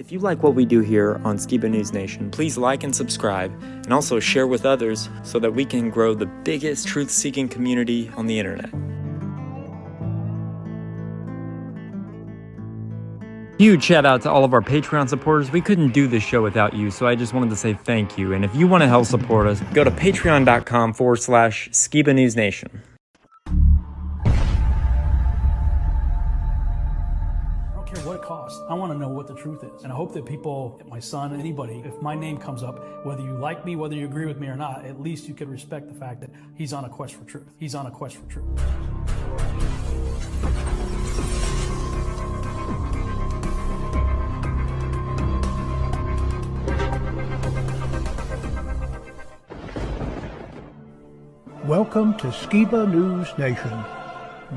If you like what we do here on Skiba News Nation, please like and subscribe, and also share with others so that we can grow the biggest truth-seeking community on the internet. Huge shout out to all of our Patreon supporters. We couldn't do this show without you, so I just wanted to say thank you. And if you want to help support us, go to patreon.com/Skiba News Nation. What it costs. I want to know what the truth is. And I hope that people, my son, anybody, if my name comes up, whether you like me, whether you agree with me or not, at least you can respect the fact that he's on a quest for truth. He's on a quest for truth. Welcome to Skiba News Nation,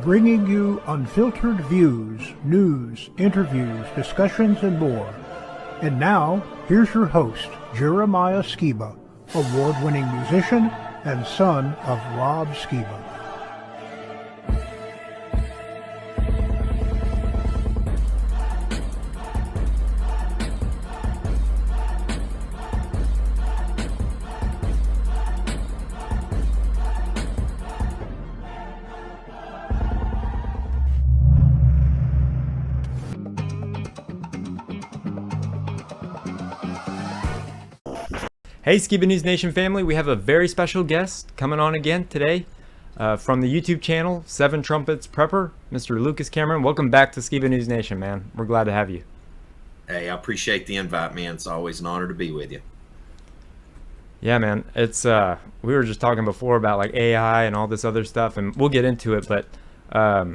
bringing you unfiltered views, news, interviews, discussions, and more. And now, here's your host, Jeremiah Skiba, award-winning musician and son of Rob Skiba. Hey Skiba News Nation family, we have a very special guest coming on again today from the YouTube channel, 7 Trumpets Prepper, Mr. Lucas Cameron. Welcome back to Skiba News Nation, man. We're glad to have you. Hey, I appreciate the invite, man. It's always an honor to be with you. Yeah, man. It's we were just talking before about like AI and all this other stuff, and we'll get into it. But I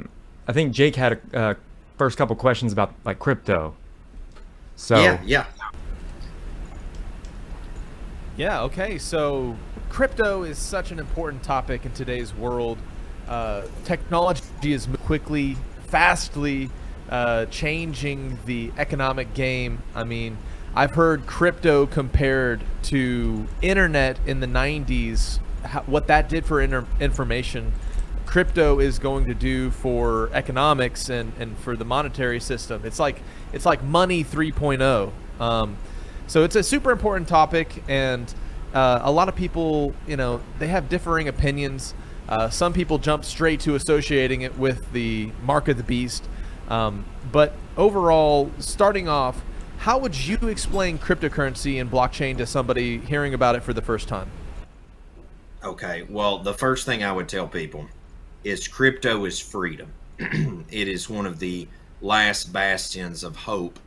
think Jake had a first couple questions about like crypto. So Yeah, okay, so crypto is such an important topic in today's world. Technology is quickly, fastly changing the economic game. I mean, I've heard crypto compared to internet in the 90s, what that did for information. Crypto is going to do for economics and for the monetary system. It's like money 3.0. So it's a super important topic, and a lot of people, they have differing opinions. Some people jump straight to associating it with the mark of the beast. But overall, starting off, how would you explain cryptocurrency and blockchain to somebody hearing about it for the first time? Okay, well, the first thing I would tell people is crypto is freedom. It is one of the last bastions of hope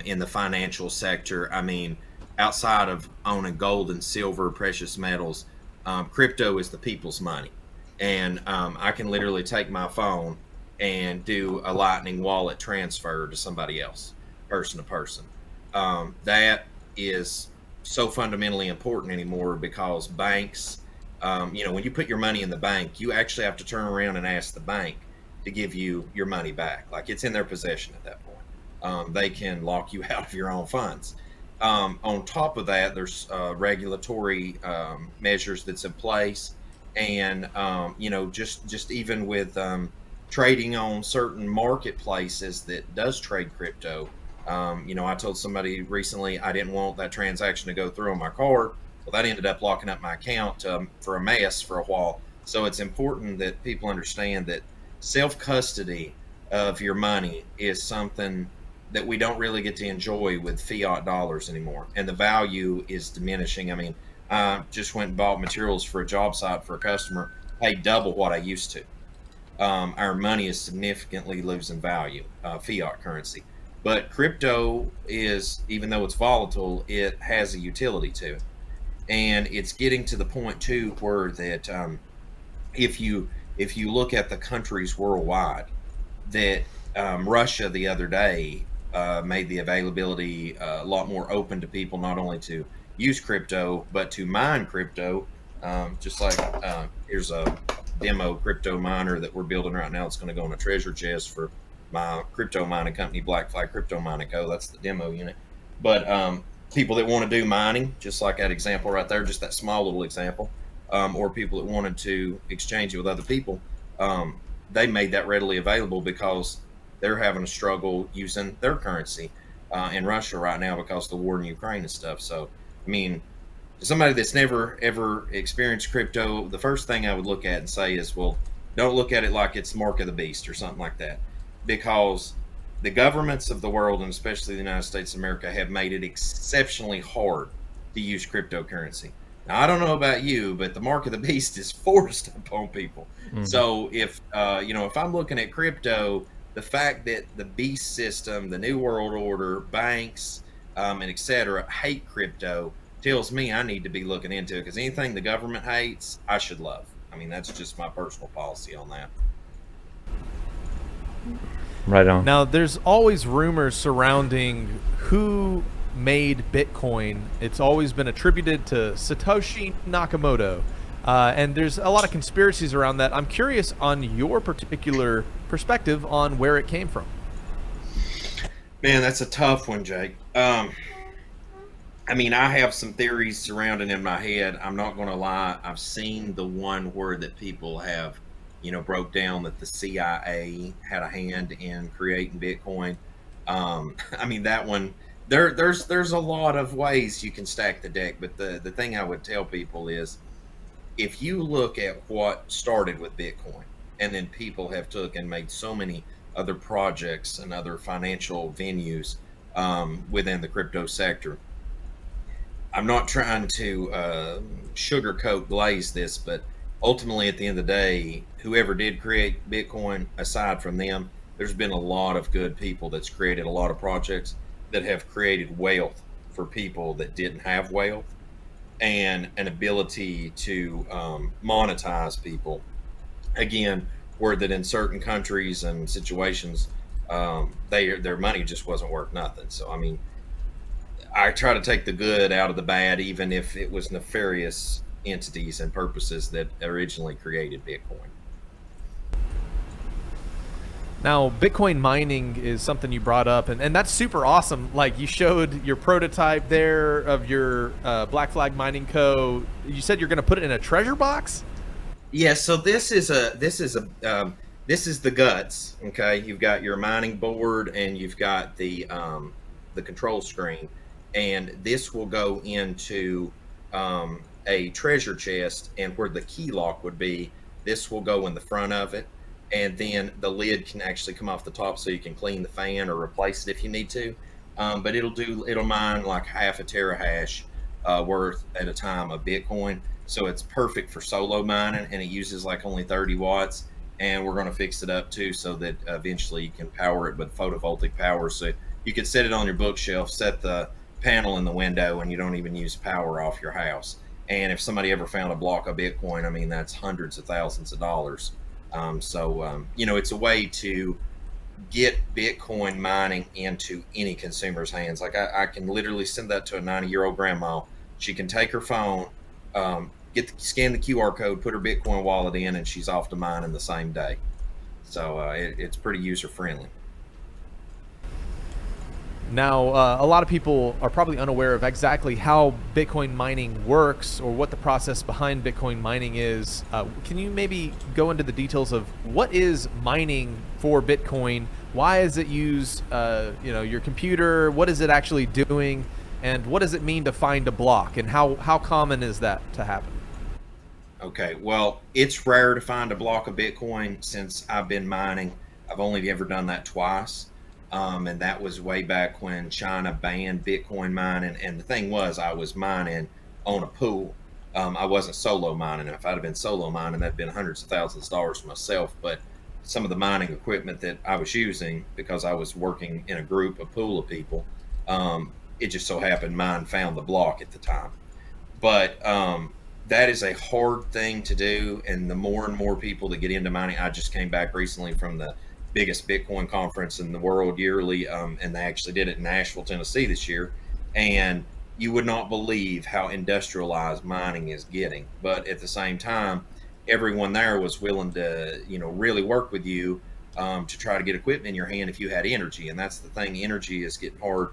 in the financial sector. I mean, outside of owning gold and silver, precious metals, crypto is the people's money. And I can literally take my phone and do a Lightning wallet transfer to somebody else, person to person. That is so fundamentally important anymore because banks, when you put your money in the bank, you actually have to turn around and ask the bank to give you your money back. Like it's in their possession at that point. They can lock you out of your own funds. On top of that, there's regulatory measures that's in place, and just even with trading on certain marketplaces that does trade crypto. I told somebody recently I didn't want that transaction to go through on my card. Well, that ended up locking up my account for a mess for a while. So it's important that people understand that self-custody of your money is something that we don't really get to enjoy with fiat dollars anymore, and the value is diminishing. I mean, I just went and bought materials for a job site for a customer, paid double what I used to. Our money is significantly losing value, fiat currency. But crypto is, even though it's volatile, it has a utility to it, and it's getting to the point too where that if you look at the countries worldwide, that Russia the other day made the availability a lot more open to people, not only to use crypto, but to mine crypto. Just like here's a demo crypto miner that we're building right now. It's going to go on a treasure chest for my crypto mining company, Black Flag Crypto Mining Co. That's the demo unit. But people that want to do mining, just like that example right there, just that small little example, or people that wanted to exchange it with other people, they made that readily available because they're having a struggle using their currency. in Russia right now because of the war in Ukraine and stuff. So, I mean, to somebody that's never ever experienced crypto, the first thing I would look at and say is, well, don't look at it like it's mark of the beast or something like that, because the governments of the world, and especially the United States of America, have made it exceptionally hard to use cryptocurrency. Now, I don't know about you, but the mark of the beast is forced upon people. So if if I'm looking at crypto, the fact that the beast system, the new world order, banks, and etc. hate crypto tells me I need to be looking into it, because anything the government hates, I should love. I mean, that's just my personal policy on that. Right on. Now, there's always rumors surrounding who made Bitcoin. It's always been attributed to Satoshi Nakamoto. And there's a lot of conspiracies around that. I'm curious on your particular perspective on where it came from. Man, that's a tough one, Jake. I mean, I have some theories surrounding in my head. I'm not going to lie. I've seen the one where that people have, broke down that the CIA had a hand in creating Bitcoin. I mean, that one, there's a lot of ways you can stack the deck. But the thing I would tell people is, if you look at what started with Bitcoin, and then people have took and made so many other projects and other financial venues within the crypto sector. I'm not trying to sugarcoat glaze this, but ultimately at the end of the day, whoever did create Bitcoin, aside from them, there's been a lot of good people that's created a lot of projects that have created wealth for people that didn't have wealth, and an ability to monetize people. Again, where that in certain countries and situations, their money just wasn't worth nothing. So, I mean, I try to take the good out of the bad, even if it was nefarious entities and purposes that originally created Bitcoin. Now, Bitcoin mining is something you brought up, and that's super awesome. Like, you showed your prototype there of your Black Flag Mining Co. You said you're going to put it in a treasure box? Yeah, so this is the guts. Okay, you've got your mining board and you've got the control screen, and this will go into a treasure chest, and where the key lock would be, this will go in the front of it, and then the lid can actually come off the top, so you can clean the fan or replace it if you need to. But it'll mine like half a terahash worth at a time of Bitcoin. So it's perfect for solo mining, and it uses like only 30 watts. And we're going to fix it up too, so that eventually you can power it with photovoltaic power. So you could set it on your bookshelf, set the panel in the window, and you don't even use power off your house. And if somebody ever found a block of Bitcoin, I mean, that's hundreds of thousands of dollars. It's a way to get Bitcoin mining into any consumer's hands. Like, I can literally send that to a 90-year-old grandma. She can take her phone, scan the QR code, put her Bitcoin wallet in, and she's off to mine in the same day. So it's pretty user friendly. Now, a lot of people are probably unaware of exactly how Bitcoin mining works, or what the process behind Bitcoin mining is. Can you maybe go into the details of what is mining for Bitcoin? Why is it use your computer? What is it actually doing? And what does it mean to find a block? And how common is that to happen? Okay, well, it's rare to find a block of Bitcoin since I've been mining. I've only ever done that twice. And that was way back when China banned Bitcoin mining. And the thing was, I was mining on a pool. I wasn't solo mining. If I'd have been solo mining, that'd been hundreds of thousands of dollars for myself. But some of the mining equipment that I was using, because I was working in a pool of people, it just so happened mine found the block at the time. But that is a hard thing to do. And the more and more people that get into mining, I just came back recently from the biggest Bitcoin conference in the world yearly, and they actually did it in Nashville, Tennessee this year. And you would not believe how industrialized mining is getting. But at the same time, everyone there was willing to, really work with you to try to get equipment in your hand if you had energy. And that's the thing, energy is getting hard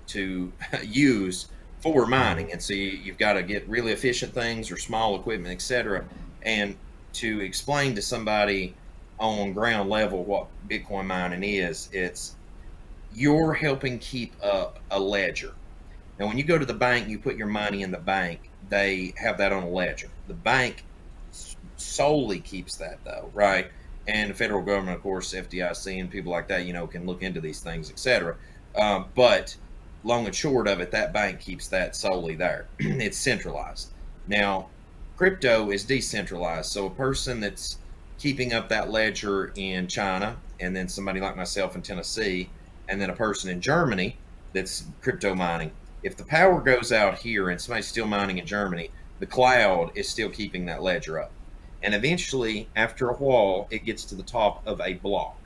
to use for mining. And so you've got to get really efficient things or small equipment, etc. And to explain to somebody on ground level what Bitcoin mining is, it's you're helping keep up a ledger. Now, when you go to the bank, you put your money in the bank, they have that on a ledger. The bank solely keeps that, though, right? And the federal government, of course, FDIC and people like that, can look into these things, etc. But long and short of it, that bank keeps that solely there. It's centralized. Now, crypto is decentralized. So a person that's keeping up that ledger in China, and then somebody like myself in Tennessee, and then a person in Germany that's crypto mining. If the power goes out here and somebody's still mining in Germany, the cloud is still keeping that ledger up. And eventually, after a while, it gets to the top of a block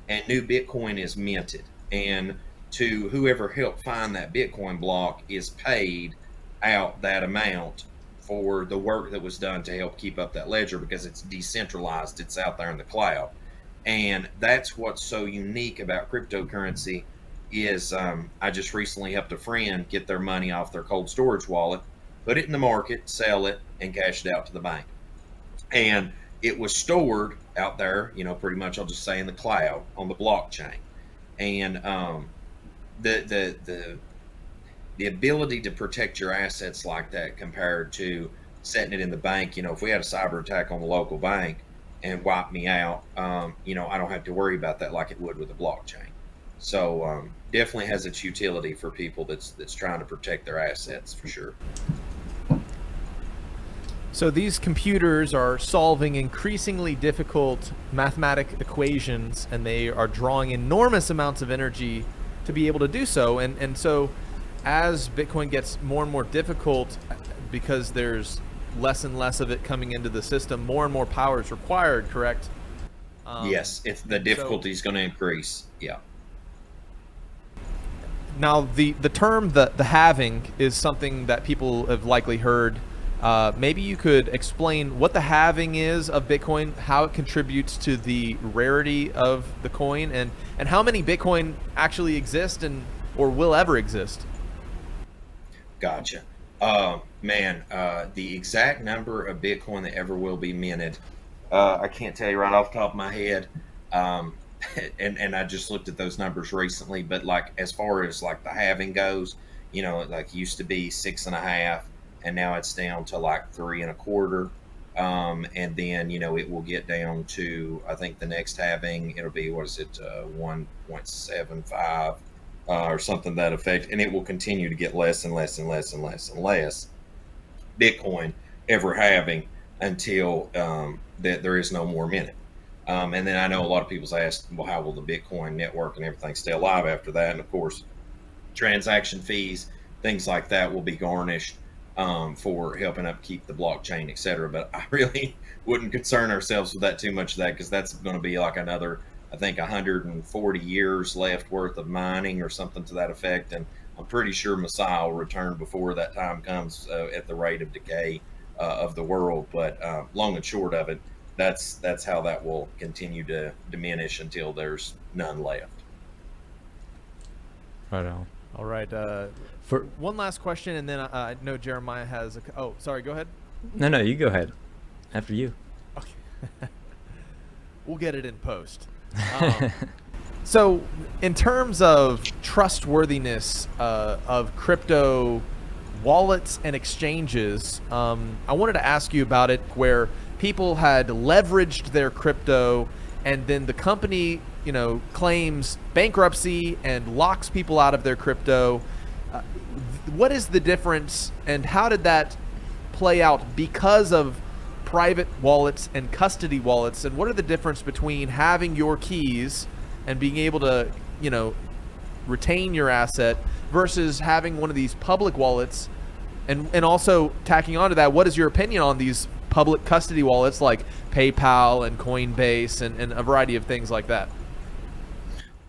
and new Bitcoin is minted. And to whoever helped find that Bitcoin block is paid out that amount for the work that was done to help keep up that ledger, because it's decentralized, it's out there in the cloud. And that's what's so unique about cryptocurrency is I just recently helped a friend get their money off their cold storage wallet, put it in the market, sell it, and cash it out to the bank. And it was stored out there, pretty much, I'll just say, in the cloud on the blockchain. And the ability to protect your assets like that compared to setting it in the bank, if we had a cyber attack on the local bank and wiped me out, I don't have to worry about that like it would with a blockchain. So definitely has its utility for people that's trying to protect their assets, for sure. So these computers are solving increasingly difficult mathematic equations, and they are drawing enormous amounts of energy to be able to do so. And so as Bitcoin gets more and more difficult, because there's less and less of it coming into the system, more and more power is required, correct? Yes, if the difficulty is going to increase. Yeah. Now, the term the halving is something that people have likely heard. Maybe you could explain what the halving is of Bitcoin, how it contributes to the rarity of the coin, and how many Bitcoin actually exist or will ever exist. Gotcha. The exact number of Bitcoin that ever will be minted, I can't tell you right off the top of my head. And I just looked at those numbers recently, but like as far as like the halving goes, like used to be 6.5, and now it's down to like 3.25. And then it will get down to, I think the next halving it'll be 1.75 or something to that effect, and it will continue to get less and less and less and less and less Bitcoin ever halving until that there is no more minute. And then I know a lot of people's asked, well, how will the Bitcoin network and everything stay alive after that? And of course, transaction fees, things like that will be garnished for helping upkeep the blockchain, etc. But I really wouldn't concern ourselves with that too much of that, because that's going to be like another, I think, 140 years left worth of mining or something to that effect. And I'm pretty sure Messiah will return before that time comes at the rate of decay of the world. But long and short of it, that's how that will continue to diminish until there's none left. Right on. All right. For one last question, and then I know Jeremiah has oh, sorry, go ahead. No, you go ahead. After you. Okay. We'll get it in post. So in terms of trustworthiness of crypto wallets and exchanges, I wanted to ask you about it, where people had leveraged their crypto and then the company claims bankruptcy and locks people out of their crypto. What is the difference, and how did that play out because of private wallets and custody wallets? And what are the difference between having your keys and being able to retain your asset versus having one of these public wallets? And also tacking onto that, what is your opinion on these public custody wallets like PayPal and Coinbase and a variety of things like that?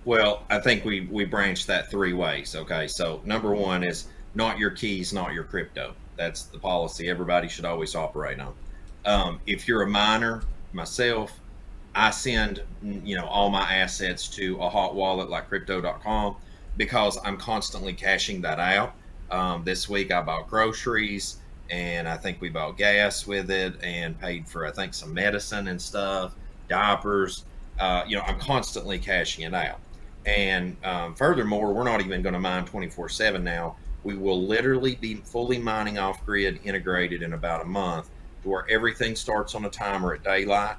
Well, I think we branched that three ways. Okay, so number one is not your keys, not your crypto. That's the policy everybody should always operate on. If you're a miner, myself, I send all my assets to a hot wallet like crypto.com, because I'm constantly cashing that out. This week I bought groceries, and I think we bought gas with it and paid for, I think, some medicine and stuff, diapers. I'm constantly cashing it out. And furthermore, we're not even going to mine 24/7 now. We will literally be fully mining off grid integrated in about a month, to where everything starts on a timer at daylight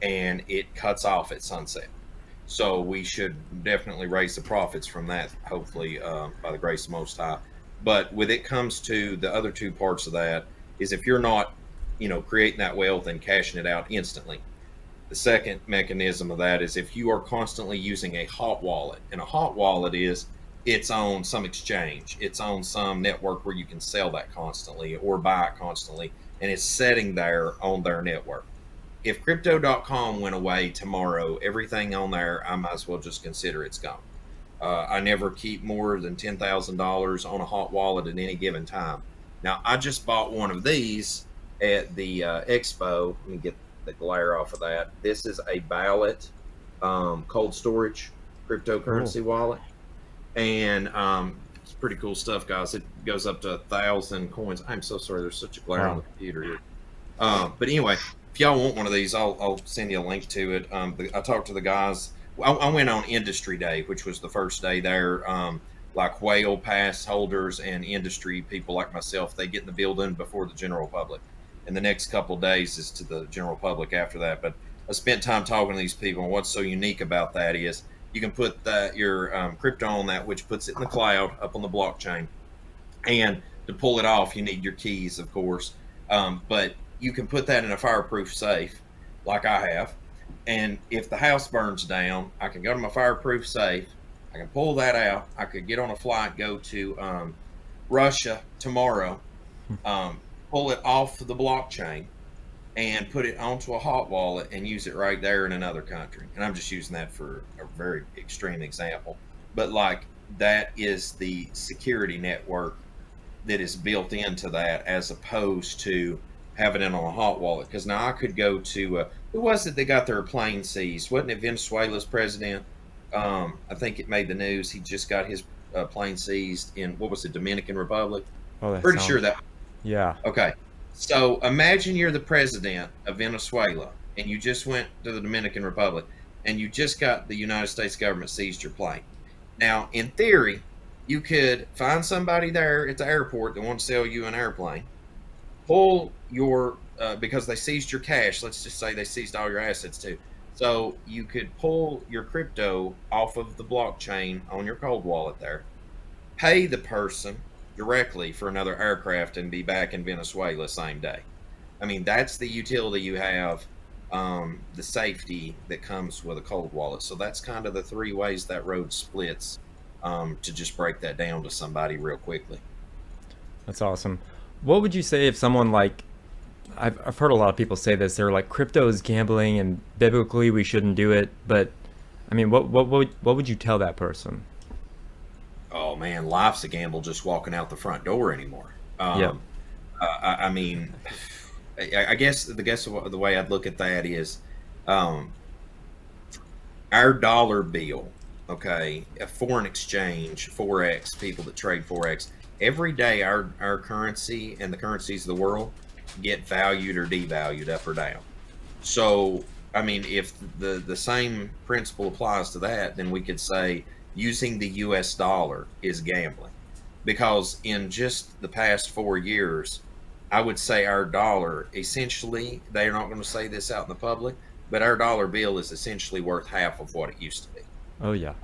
and it cuts off at sunset. So we should definitely raise the profits from that, hopefully, by the grace of Most High. But when it comes to the other two parts of that, is if you're not, creating that wealth and cashing it out instantly. The second mechanism of that is if you are constantly using a hot wallet, and a hot wallet is, it's on some exchange, it's on some network where you can sell that constantly or buy it constantly, and it's sitting there on their network. If crypto.com went away tomorrow, everything on there, I might as well just consider it's gone. I never keep more than $10,000 on a hot wallet at any given time. Now, I just bought one of these at the expo. Let me get the glare off of that. This is a Ballot cold storage cryptocurrency wallet. And it's pretty cool stuff, guys. It goes up to 1,000 coins. I'm so sorry. There's such a glare on the computer here. But anyway, if y'all want one of these, I'll send you a link to it. I talked to the guys. I went on Industry Day, which was the first day there. Like whale pass holders and industry people like myself, they get in the building before the general public. And the next couple of days is to the general public after that. But I spent time talking to these people, and what's so unique about that is you can put your crypto on that, which puts it in the cloud up on the blockchain. And to pull it off, you need your keys, of course. But you can put that in a fireproof safe, like I have. And if the house burns down, I can go to my fireproof safe. I can pull that out. I could get on a flight, go to Russia tomorrow, pull it off the blockchain, and put it onto a hot wallet and use it right there in another country. And I'm just using that for a very extreme example. But like, that is the security network that is built into that, as opposed to having it on a hot wallet. Because now I could go to who was it that got their plane seized? Wasn't it Venezuela's president? I think it made the news. He just got his plane seized in, what was it, Dominican Republic? Oh, Pretty sure that. Yeah. Okay. So imagine you're the president of Venezuela and you just went to the Dominican Republic and you just got the United States government seized your plane. Now, in theory, you could find somebody there at the airport that wants to sell you an airplane, pull your, because they seized your cash. Let's just say they seized all your assets too. So you could pull your crypto off of the blockchain on your cold wallet there, pay the person directly for another aircraft, and be back in Venezuela same day. I mean, that's the utility you have, the safety that comes with a cold wallet. So that's kind of the three ways that road splits, to just break that down to somebody real quickly. That's awesome. What would you say if someone like, I've heard a lot of people say this, they're like, crypto is gambling and biblically we shouldn't do it, but I mean, what would you tell that person? Oh man, life's a gamble just walking out the front door anymore. Yeah. I mean, I guess the way I'd look at that is, our dollar bill, okay, a foreign exchange, Forex, people that trade Forex, every day our currency and the currencies of the world get valued or devalued up or down. So, I mean, if the same principle applies to that, then we could say using the US dollar is gambling. Because in just the past 4 years, I would say our dollar, essentially, they're not going to say this out in the public, but our dollar bill is essentially worth half of what it used to be. Oh yeah.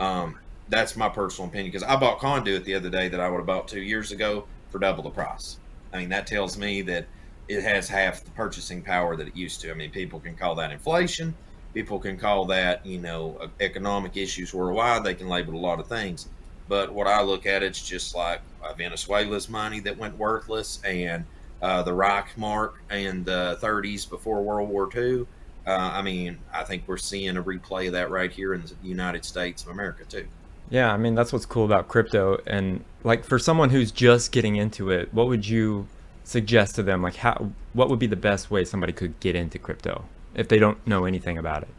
That's my personal opinion, because I bought conduit the other day that I would have bought 2 years ago for double the price. I mean, that tells me that it has half the purchasing power that it used to. I mean, people can call that inflation. People can call that, economic issues worldwide. They can label a lot of things. But what I look at, it's just like Venezuela's money that went worthless, and the Reichsmark in the 30s before World War II. I mean, I think we're seeing a replay of that right here in the United States of America too. Yeah, I mean, that's what's cool about crypto. And like, for someone who's just getting into it, what would you suggest to them? Like, what would be the best way somebody could get into crypto if they don't know anything about it?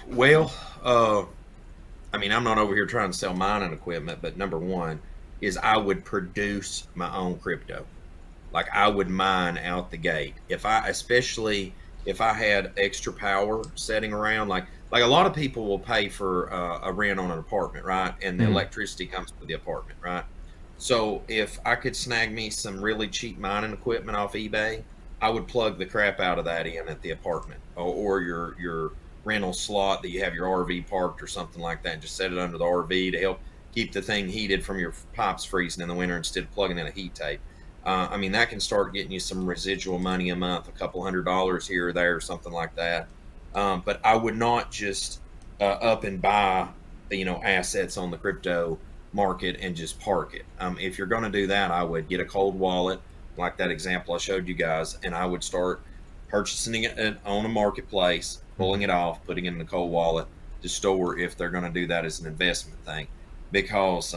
Well, I mean, I'm not over here trying to sell mining equipment, but number one is I would produce my own crypto. Like, I would mine out the gate. If I, especially if I had extra power setting around, like a lot of people will pay for a rent on an apartment, right? And the Mhm. electricity comes with the apartment, right? So if I could snag me some really cheap mining equipment off eBay, I would plug the crap out of that in at the apartment, or your rental slot that you have your RV parked or something like that, and just set it under the RV to help keep the thing heated from your pipes freezing in the winter instead of plugging in a heat tape. I mean, that can start getting you some residual money a month, a couple $100 here or there, something like that. But I would not just up and buy, assets on the crypto market and just park it. If you're going to do that, I would get a cold wallet, like that example I showed you guys, and I would start purchasing it on a marketplace, pulling Mhm. it off, putting it in the cold wallet to store if they're going to do that as an investment thing. Because,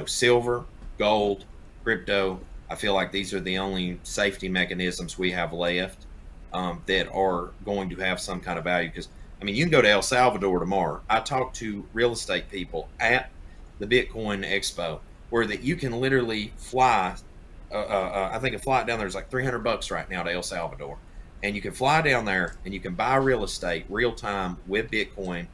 silver, gold, crypto, I feel like these are the only safety mechanisms we have left that are going to have some kind of value. Because, I mean, you can go to El Salvador tomorrow. I talked to real estate people at the Bitcoin Expo where that you can literally fly. I think a flight down there is like $300 right now to El Salvador, and you can fly down there and you can buy real estate real time with Bitcoin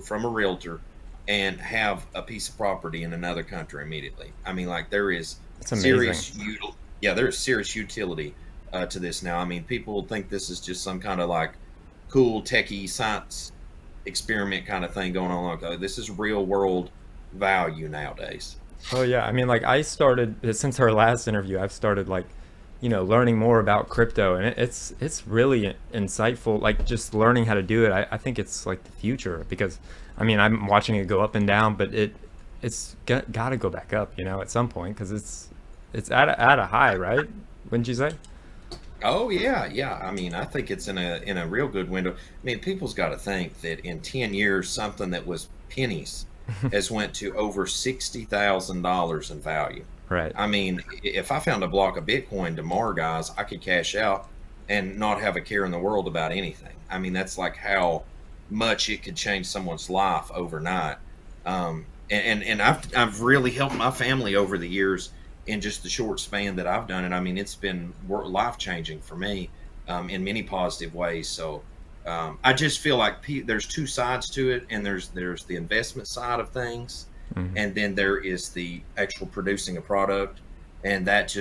from a realtor and have a piece of property in another country immediately. I mean, like there is It's amazing. serious yeah, there's serious utility to this now. I mean, people think this is just some kind of like cool techie science experiment kind of thing going on. Like, this is real world value nowadays. Oh yeah, I mean, like I started since our last interview. I've started like, learning more about crypto, and it's really insightful. Like just learning how to do it. I think it's like the future because, I mean, I'm watching it go up and down, but it's got to go back up, at some point because it's at a high, right? Wouldn't you say? Oh yeah, yeah. I mean, I think it's in a real good window. I mean, people's got to think that in 10 years, something that was pennies has went to over $60,000 in value. Right. I mean, if I found a block of Bitcoin tomorrow, guys, I could cash out and not have a care in the world about anything. I mean, that's like how much it could change someone's life overnight. And I've really helped my family over the years in just the short span that I've done it. I mean, it's been life changing for me in many positive ways. So I just feel like there's two sides to it, and there's the investment side of things, Hmm. and then there is the actual producing a product, and that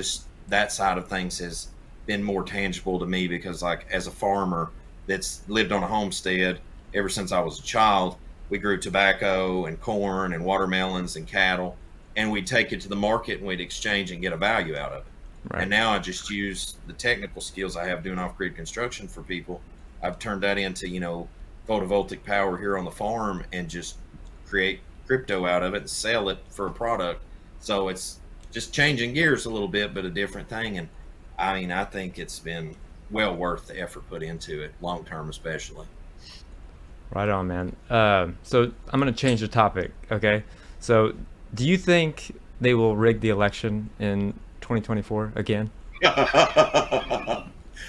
side of things has been more tangible to me because, like, as a farmer that's lived on a homestead ever since I was a child, we grew tobacco and corn and watermelons and cattle, and we'd take it to the market and we'd exchange and get a value out of it. And Right. now I just use the technical skills I have doing off-grid construction for people. I've turned that into, photovoltaic power here on the farm and just create crypto out of it and sell it for a product. So it's just changing gears a little bit, but a different thing. And I mean, I think it's been well worth the effort put into it, long term especially. Right on, man. So I'm gonna change the topic. Okay. So, do you think they will rig the election in 2024 again?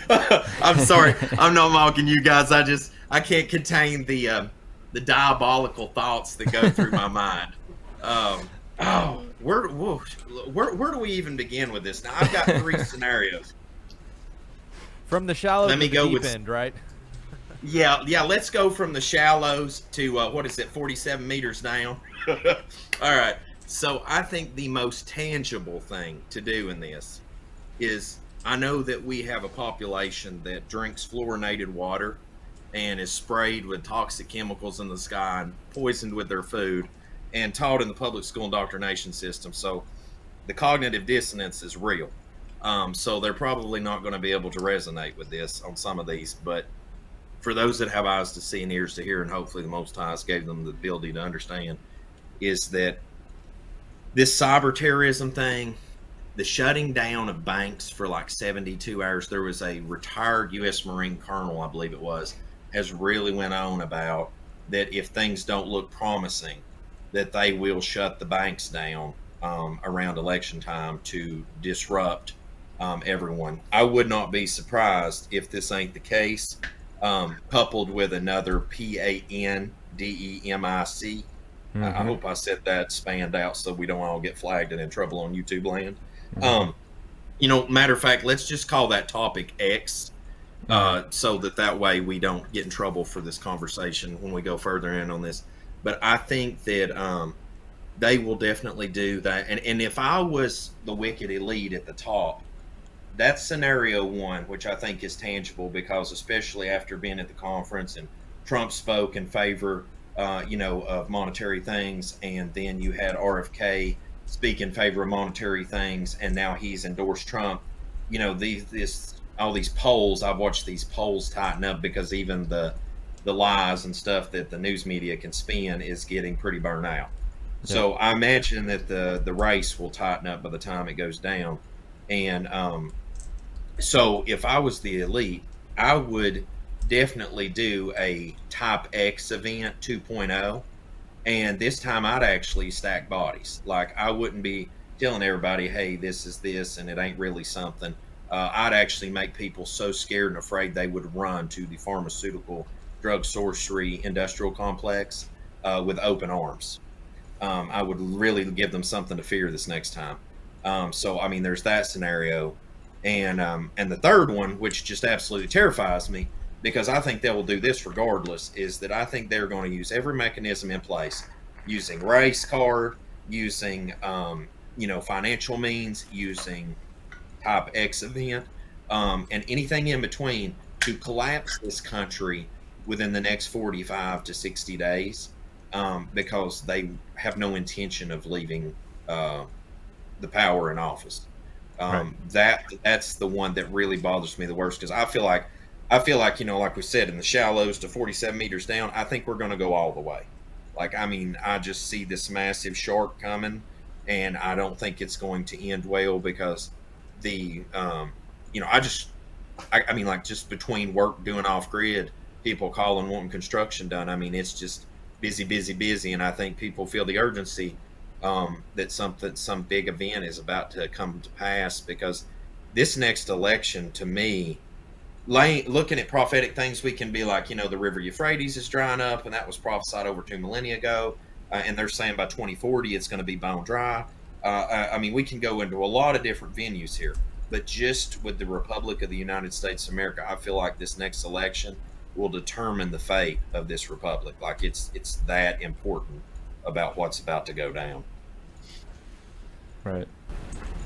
I'm sorry, I'm not mocking you guys. I can't contain the diabolical thoughts that go through my mind. Where do we even begin with this? Now I've got three scenarios. From the shallow Let to me the go deep with end, right? yeah. Let's go from the shallows to what is it, 47 meters down. All right. So I think the most tangible thing to do in this is I know that we have a population that drinks fluorinated water and is sprayed with toxic chemicals in the sky and poisoned with their food and taught in the public school indoctrination system. So the cognitive dissonance is real. So they're probably not going to be able to resonate with this on some of these. But for those that have eyes to see and ears to hear, and hopefully the Most High gave them the ability to understand, is that this cyber terrorism thing, the shutting down of banks for like 72 hours, there was a retired U.S. Marine colonel, I believe it was, has really went on about that if things don't look promising, that they will shut the banks down around election time to disrupt everyone. I would not be surprised if this ain't the case, coupled with another pandemic. I Hmm. hope I said that spanned out so we don't all get flagged and in trouble on YouTube land. Hmm. Um, Matter of fact, let's just call that topic X so that way we don't get in trouble for this conversation when we go further in on this. But I think that they will definitely do that. And if I was the wicked elite at the top, that's scenario one, which I think is tangible, because especially after being at the conference and Trump spoke in favor, of monetary things, and then you had RFK speak in favor of monetary things, and now he's endorsed Trump. All these polls. I've watched these polls tighten up, because even the lies and stuff that the news media can spin is getting pretty burned out. Yeah. So I imagine that the race will tighten up by the time it goes down, and so if I was the elite, I would definitely do a Type X event 2.0. And this time I'd actually stack bodies. Like, I wouldn't be telling everybody, hey, this is this, and it ain't really something. I'd actually make people so scared and afraid they would run to the pharmaceutical, drug, sorcery, industrial complex with open arms. I would really give them something to fear this next time. So, I mean, there's that scenario. And the third one, which just absolutely terrifies me, because I think they will do this regardless, is that I think they're going to use every mechanism in place, using race card, using financial means, using Type X event, and anything in between, to collapse this country within the next 45 to 60 days, because they have no intention of leaving the power in office. Right. That's the one that really bothers me the worst, because I feel like, like we said, in the shallows to 47 meters down, I think we're going to go all the way. Like, I mean, I just see this massive shark coming, and I don't think it's going to end well, because I mean, like, just between work doing off grid, people calling, wanting construction done. I mean, it's just busy, and I think people feel the urgency that some big event is about to come to pass, because this next election, to me, looking at prophetic things, we can be like, the river Euphrates is drying up, and that was prophesied over 2 millennia ago, and they're saying by 2040 it's going to be bone dry. I mean, we can go into a lot of different venues here, but just with the Republic of the United States of America, I feel like this next election will determine the fate of this republic. Like, it's that important about what's about to go down. Right.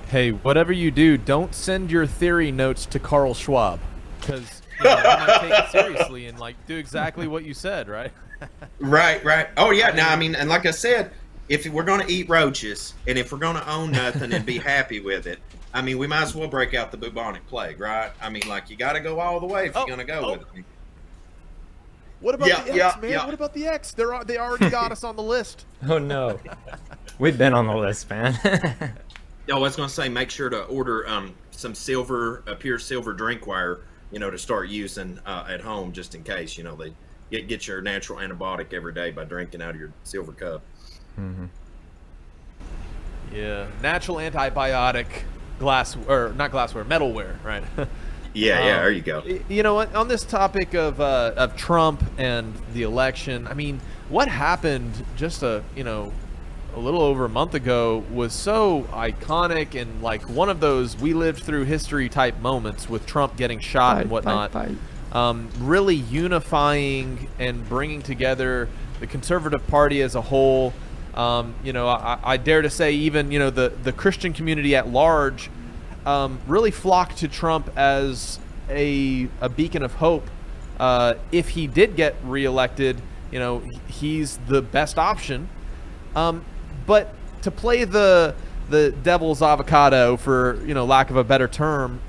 Hey, whatever you do, don't send your theory notes to Carl Schwab, because he might take it seriously and do exactly what you said, right? Right. Oh yeah. Now, I mean, and like I said, if we're going to eat roaches, and if we're going to own nothing and be happy with it, I mean, we might as well break out the bubonic plague, right? I mean, like, you got to go all the way if you're going to go with it. What about the X, man? What about the X? They already got us on the list. Oh no, we've been on the list, man. I was going to say, make sure to order some pure silver drinkware, to start using at home, just in case. They get your natural antibiotic every day by drinking out of your silver cup. Mm-hmm. Yeah, natural antibiotic not glassware, metalware, right? Yeah, there you go. You know what? On this topic of Trump and the election, I mean, what happened just a little over a month ago was so iconic, and like one of those we lived through history type moments, with Trump getting shot and whatnot. Really unifying and bringing together the conservative party as a whole. I dare to say even the Christian community at large really flocked to Trump as a beacon of hope. If he did get reelected, he's the best option. But to play the devil's avocado, for lack of a better term,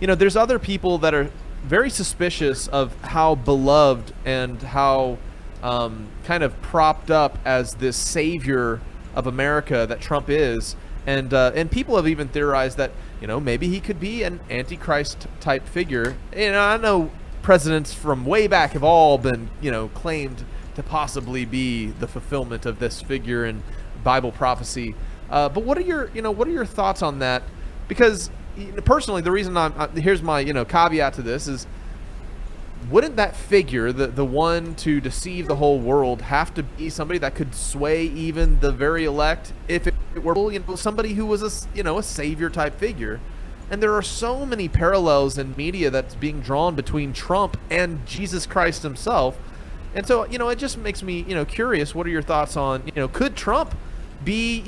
there's other people that are very suspicious of how beloved and how kind of propped up as this savior of America that Trump is, and people have even theorized that maybe he could be an antichrist type figure. I know presidents from way back have all been claimed to possibly be the fulfillment of this figure in Bible prophecy. But what are your thoughts on that? Because personally, the reason here's my caveat to this is, wouldn't that figure, the one to deceive the whole world, have to be somebody that could sway even the very elect, if it were somebody who was a savior type figure? And there are so many parallels in media that's being drawn between Trump and Jesus Christ himself. And so, it just makes me, curious. What are your thoughts on, could Trump be,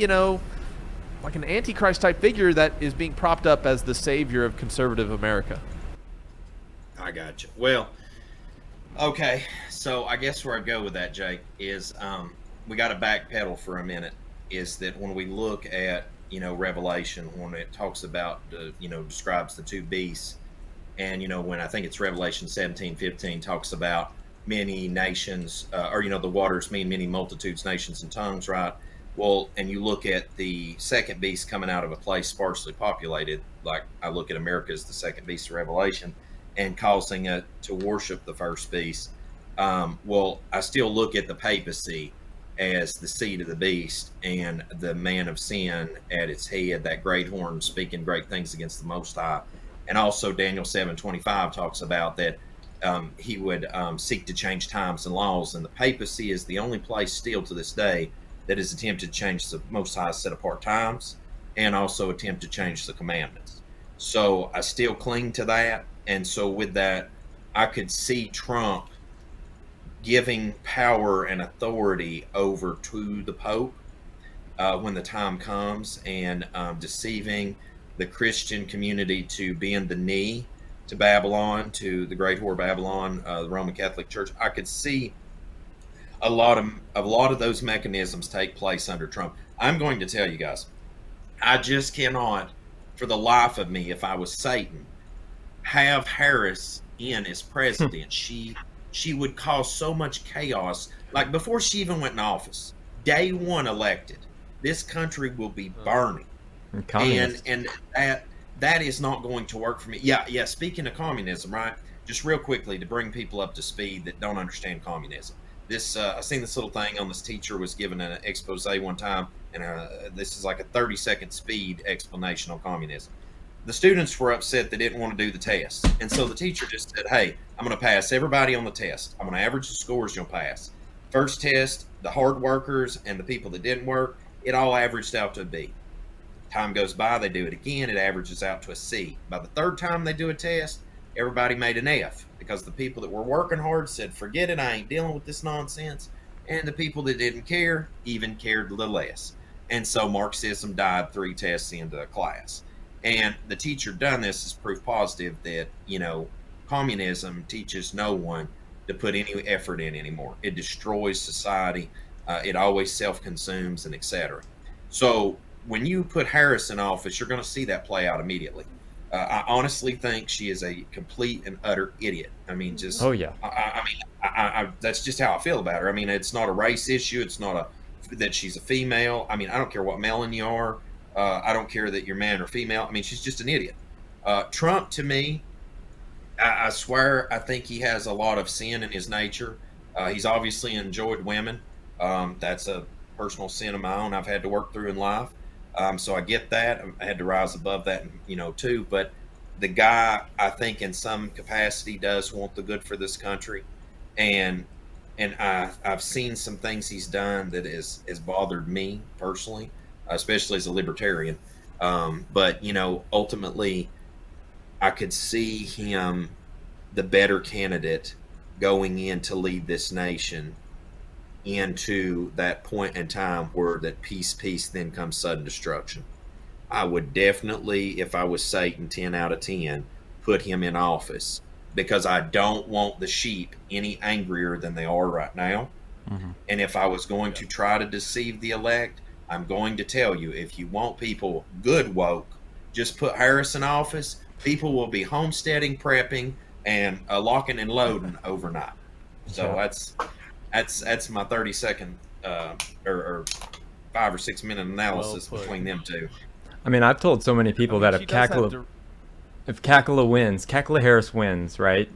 like an antichrist type figure that is being propped up as the savior of conservative America? I got you. Well, okay. So I guess where I go with that, Jake, is we got to backpedal for a minute. Is that when we look at Revelation, when it talks about describes the two beasts, and when I think it's Revelation 17:15 talks about many nations, or the waters mean many multitudes, nations, and tongues, right? Well, and you look at the second beast coming out of a place sparsely populated, like I look at America as the second beast of Revelation, and causing it to worship the first beast. Well, I still look at the papacy as the seed of the beast and the man of sin at its head, that great horn speaking great things against the Most High. And also Daniel 7:25 talks about that he would seek to change times and laws. And the papacy is the only place still to this day that has attempted to change the Most High set apart times and also attempt to change the commandments. So I still cling to that. And so with that, I could see Trump giving power and authority over to the Pope when the time comes, and deceiving the Christian community to bend the knee to Babylon, to the great whore Babylon, the Roman Catholic Church. I could see a lot of those mechanisms take place under Trump. I'm going to tell you guys, I just cannot, for the life of me, if I was Satan, have Harris in as president. She would cause so much chaos. Like before she even went in office, day one elected, this country will be burning. And that is not going to work for me. Yeah. Speaking of communism, right? Just real quickly to bring people up to speed that don't understand communism. This I seen this little thing on this teacher was given an expose one time, and this is like a 30-second speed explanation on communism. The students were upset they didn't want to do the test. And so the teacher just said, hey, I'm going to pass everybody on the test. I'm going to average the scores you'll pass. First test, the hard workers and the people that didn't work, it all averaged out to a B. Time goes by, they do it again, it averages out to a C. By the third time they do a test, everybody made an F, because the people that were working hard said, forget it, I ain't dealing with this nonsense. And the people that didn't care even cared a little less. And so Marxism died 3 tests into the class. And the teacher done this is proof positive that, communism teaches no one to put any effort in anymore. It destroys society. It always self-consumes, and etc. So when you put Harris in office, you're going to see that play out immediately. I honestly think she is a complete and utter idiot. I mean, just Oh yeah. I that's just how I feel about her. I mean, it's not a race issue. It's not that she's a female. I mean, I don't care what melon you are. I don't care that you're man or female. I mean, she's just an idiot. Trump, to me, I swear, I think he has a lot of sin in his nature. He's obviously enjoyed women. That's a personal sin of my own I've had to work through in life. So I get that. I had to rise above that, too. But the guy, I think, in some capacity, does want the good for this country, and I've seen some things he's done that has bothered me personally, especially as a libertarian. But ultimately, I could see him the better candidate going in to lead this nation into that point in time where that peace, then comes sudden destruction. I would definitely, if I was Satan, 10 out of 10, put him in office, because I don't want the sheep any angrier than they are right now. Mm-hmm. And if I was going to try to deceive the elect, I'm going to tell you, if you want people good woke, just put Harris in office. People will be homesteading, prepping, and locking and loading overnight. So that's my 30-second or 5 or 6 minute analysis between them two. I mean, I've told so many people that if Kamala Harris wins, right?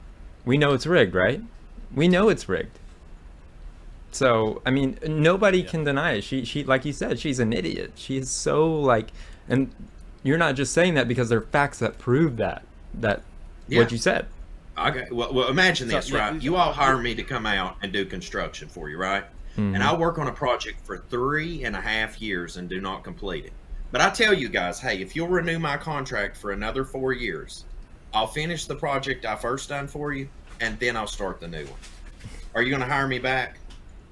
We know it's rigged, right? We know it's rigged. So, I mean, nobody can deny it. She, like you said, she's an idiot. She is so and you're not just saying that because there are facts that prove that what you said. Okay. Well, imagine this, right? You all hire me to come out and do construction for you, right? Mm-hmm. And I work on a project for 3.5 years and do not complete it. But I tell you guys, hey, if you'll renew my contract for another 4 years, I'll finish the project I first done for you, and then I'll start the new one. Are you going to hire me back?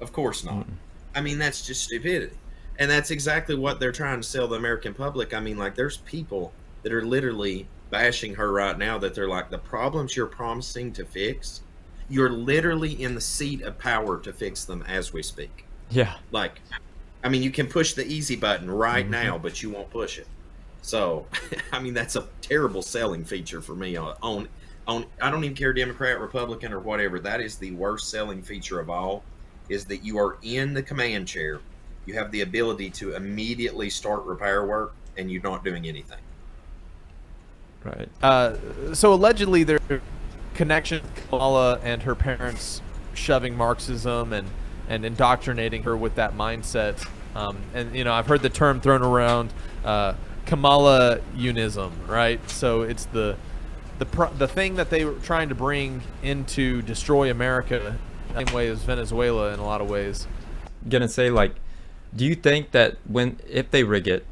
Of course not. I mean, that's just stupidity. And that's exactly what they're trying to sell the American public. I mean, like, there's people that are literally bashing her right now that they're like, the problems you're promising to fix, you're literally in the seat of power to fix them as we speak. Yeah. Like, I mean, you can push the easy button right now, but you won't push it. So, I mean, that's a terrible selling feature for me on I don't even care Democrat, Republican, or whatever. That is the worst selling feature of all, is that you are in the command chair. You have the ability to immediately start repair work, and you're not doing anything. Right. So allegedly, their connection to Kamala and her parents shoving Marxism and indoctrinating her with that mindset. And you know, I've heard the term thrown around, Kamala-unism, right? So it's the thing that they were trying to bring in to destroy America, the same way as Venezuela in a lot of ways. Gonna say, like, do you think that if they rig it,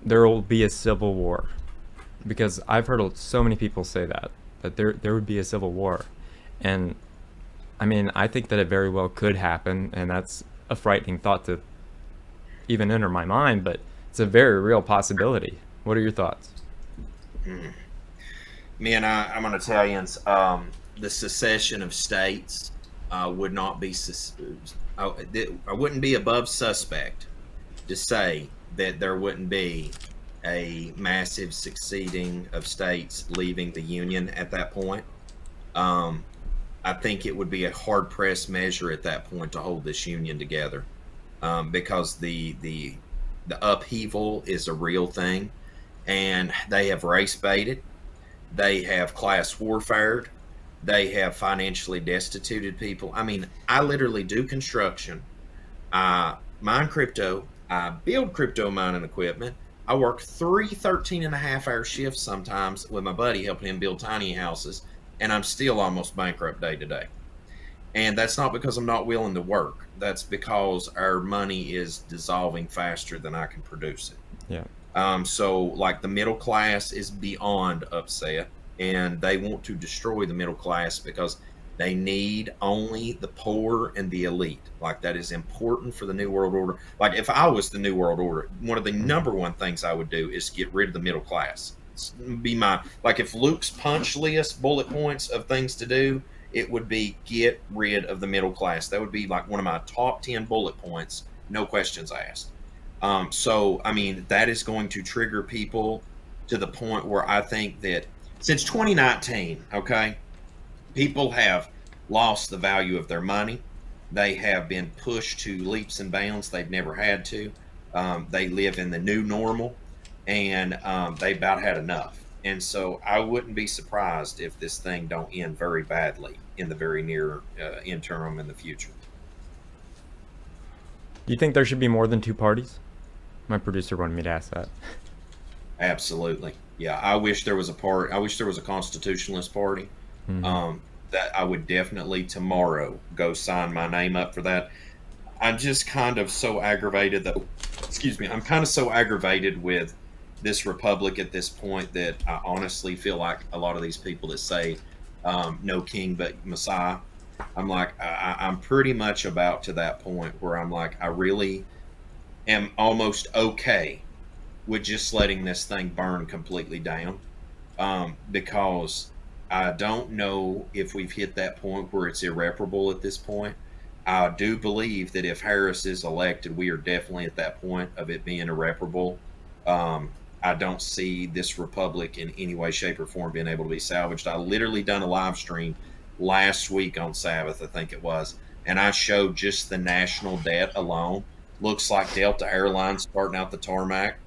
there will be a civil war? Because I've heard so many people say that there would be a civil war, and I mean, I think that it very well could happen, and that's a frightening thought to even enter my mind, but it's a very real possibility. What are your thoughts? Me and I'm going to tell you, the secession of states would not be, I wouldn't be above suspect to say that there wouldn't be a massive succeeding of states leaving the Union at that point. I think it would be a hard-pressed measure at that point to hold this Union together, because the upheaval is a real thing, and they have race-baited, they have class warfared, they have financially destituted people. I mean, I literally do construction, I mine crypto, I build crypto mining equipment, I work 13.5-hour shifts sometimes with my buddy helping him build tiny houses, and I'm still almost bankrupt day to day. And that's not because I'm not willing to work. That's because our money is dissolving faster than I can produce it. Yeah. So, like, the middle class is beyond upset, and they want to destroy the middle class because they need only the poor and the elite. Like, that is important for the New World Order. Like, if I was the New World Order, one of the number one things I would do is get rid of the middle class. Be my, like, if Luke's punch list bullet points of things to do, it would be get rid of the middle class. That would be like one of my top 10 bullet points, no questions asked. So, I mean, that is going to trigger people to the point where I think that since 2019, okay, people have lost the value of their money. They have been pushed to leaps and bounds they've never had to. They live in the new normal, and they about had enough. And so I wouldn't be surprised if this thing don't end very badly in the very near interim in the future. Do you think there should be more than two parties? My producer wanted me to ask that. Absolutely. Yeah, I wish there was a constitutionalist party. That I would definitely tomorrow go sign my name up for that. I'm just kind of so aggravated that, I'm kind of so aggravated with this republic at this point that I honestly feel like a lot of these people that say no king but Messiah, I'm like, I'm pretty much about to that point where I'm like, I really am almost okay with just letting this thing burn completely down, because I don't know if we've hit that point where it's irreparable at this point. I do believe that if Harris is elected, we are definitely at that point of it being irreparable. I don't see this republic in any way, shape, or form being able to be salvaged. I literally done a live stream last week on Sabbath, I think it was, and I showed just the national debt alone. Looks like Delta Airlines starting out the tarmac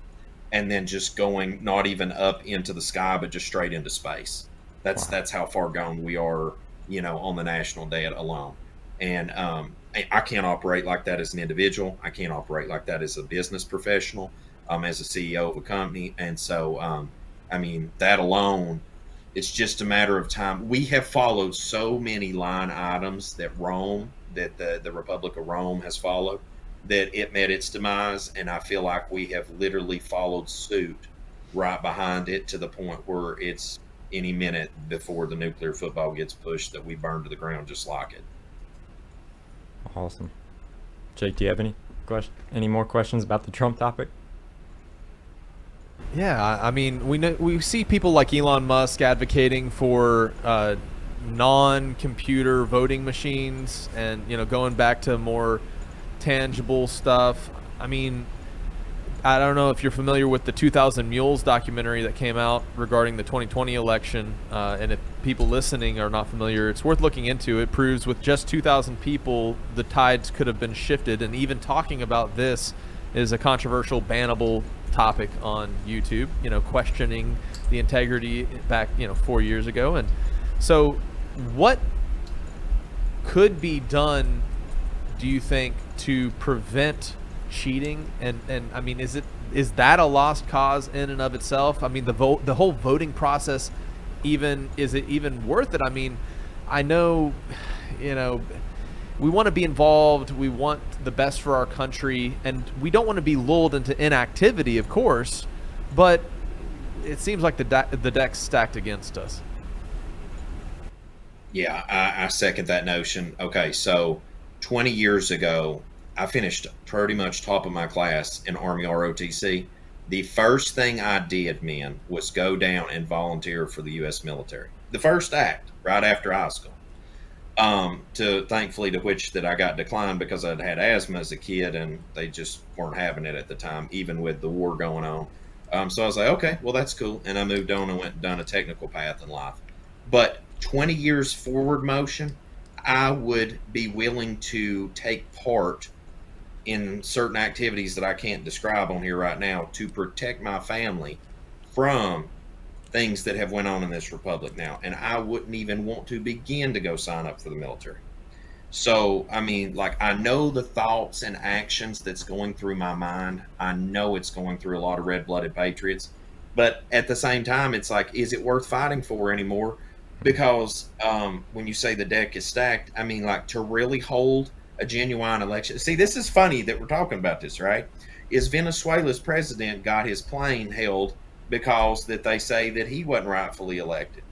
and then just going not even up into the sky, but just straight into space. That's how far gone we are, on the national debt alone. And I can't operate like that as an individual. I can't operate like that as a business professional, as a CEO of a company. And so, I mean, that alone, it's just a matter of time. We have followed so many line items that the Republic of Rome has followed, that it met its demise, and I feel like we have literally followed suit right behind it to the point where it's any minute before the nuclear football gets pushed that we burn to the ground just like it. Awesome. Jake, do you have any more questions about the Trump topic? Yeah, I mean, we see people like Elon Musk advocating for non-computer voting machines, and going back to more tangible stuff. I mean, I don't know if you're familiar with the 2000 Mules documentary that came out regarding the 2020 election, and if people listening are not familiar, it's worth looking into. It proves with just 2,000 people, the tides could have been shifted, and even talking about this is a controversial, bannable topic on YouTube, questioning the integrity back, 4 years ago. And so what could be done, do you think, to prevent cheating? And I mean, is that a lost cause in and of itself? I mean, the whole voting process, is it even worth it? I mean, I know, we want to be involved, we want the best for our country, and we don't want to be lulled into inactivity, of course, but it seems like the deck's stacked against us. Yeah, I second that notion. Okay, so 20 years ago, I finished pretty much top of my class in Army ROTC. The first thing I did, men, was go down and volunteer for the U.S. military. The first act, right after high school. Thankfully to which that I got declined because I'd had asthma as a kid and they just weren't having it at the time, even with the war going on. So I was like, okay, well, that's cool. And I moved on and went and done a technical path in life. But 20 years forward motion, I would be willing to take part in certain activities that I can't describe on here right now to protect my family from things that have went on in this republic now, and I wouldn't even want to begin to go sign up for the military. So I mean, like, I know the thoughts and actions that's going through my mind. I know it's going through a lot of red-blooded patriots, but at the same time, it's like, is it worth fighting for anymore? Because when you say the deck is stacked, I mean, like, to really hold a genuine election. See, this is funny that we're talking about this, right? Is Venezuela's president got his plane held because that they say that he wasn't rightfully elected.